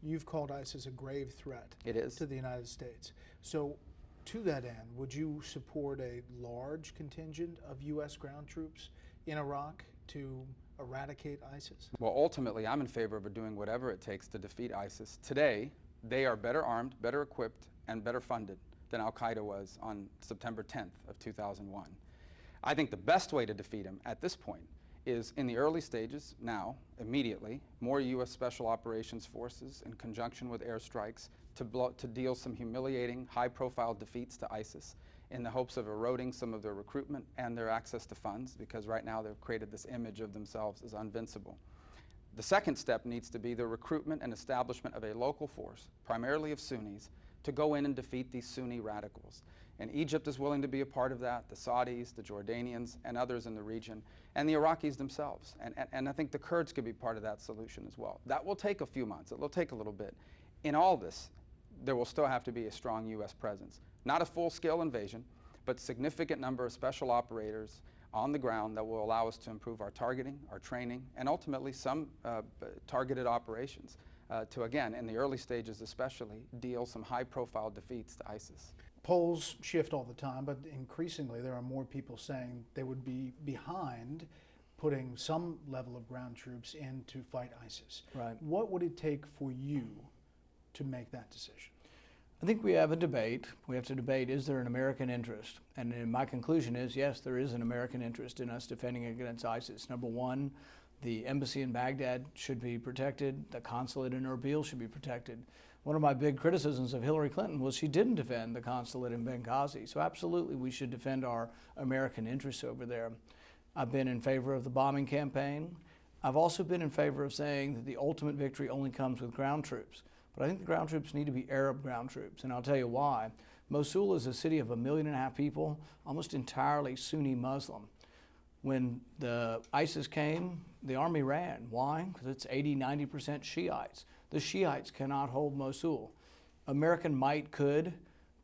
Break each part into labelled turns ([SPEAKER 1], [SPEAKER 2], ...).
[SPEAKER 1] you've called ISIS a grave threat
[SPEAKER 2] It is.
[SPEAKER 1] to the United States. So to that end, would you support a large contingent of U.S. ground troops in Iraq to eradicate ISIS?
[SPEAKER 2] Well, ultimately, I'm in favor of doing whatever it takes to defeat ISIS. Today, they are better armed, better equipped, and better funded than Al-Qaeda was on September 10th of 2001. I think the best way to defeat them at this point is in the early stages, now, immediately, more U.S. Special Operations Forces in conjunction with airstrikes to deal some humiliating, high-profile defeats to ISIS in the hopes of eroding some of their recruitment and their access to funds, because right now they've created this image of themselves as invincible. The second step needs to be the recruitment and establishment of a local force, primarily of Sunnis, to go in and defeat these Sunni radicals. And Egypt is willing to be a part of that, the Saudis, the Jordanians, and others in the region, and the Iraqis themselves. And I think the Kurds could be part of that solution as well. That will take a few months. It will take a little bit. In all this, there will still have to be a strong U.S. presence. Not a full-scale invasion, but significant number of special operators on the ground that will allow us to improve our targeting, our training, and ultimately some targeted operations to, again, in the early stages especially, deal some high-profile defeats to ISIS.
[SPEAKER 1] Polls shift all the time, but increasingly there are more people saying they would be behind putting some level of ground troops in to fight ISIS.
[SPEAKER 3] Right.
[SPEAKER 1] What would it take for you to make that decision?
[SPEAKER 3] I think we have a debate. We have to debate, is there an American interest? And my conclusion is, yes, there is an American interest in us defending against ISIS. Number one, the embassy in Baghdad should be protected. The consulate in Erbil should be protected. One of my big criticisms of Hillary Clinton was she didn't defend the consulate in Benghazi. So absolutely, we should defend our American interests over there. I've been in favor of the bombing campaign. I've also been in favor of saying that the ultimate victory only comes with ground troops. But I think the ground troops need to be Arab ground troops, and I'll tell you why. Mosul is a city of 1.5 million people, almost entirely Sunni Muslim. When the ISIS came, the army ran. Why? Because it's 80–90% Shiites. The Shiites cannot hold Mosul. American might could,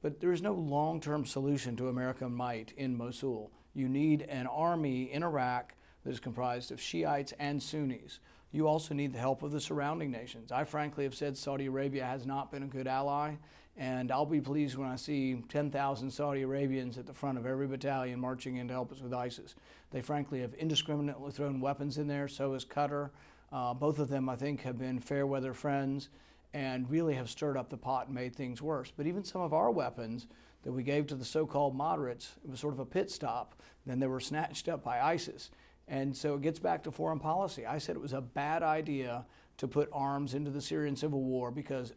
[SPEAKER 3] but there is no long-term solution to American might in Mosul. You need an army in Iraq that is comprised of Shiites and Sunnis. You also need the help of the surrounding nations. I frankly have said Saudi Arabia has not been a good ally, and I'll be pleased when I see 10,000 Saudi Arabians at the front of every battalion marching in to help us with ISIS. They frankly have indiscriminately thrown weapons in there, so has Qatar. Both of them, I think, have been fair weather friends and really have stirred up the pot and made things worse. But even some of our weapons that we gave to the so-called moderates, it was sort of a pit stop, then they were snatched up by ISIS. And so it gets back to foreign policy. I said it was a bad idea to put arms into the Syrian civil war because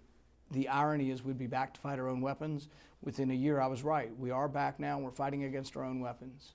[SPEAKER 3] the irony is we'd be back to fight our own weapons. Within a year, I was right. We are back now. We're fighting against our own weapons.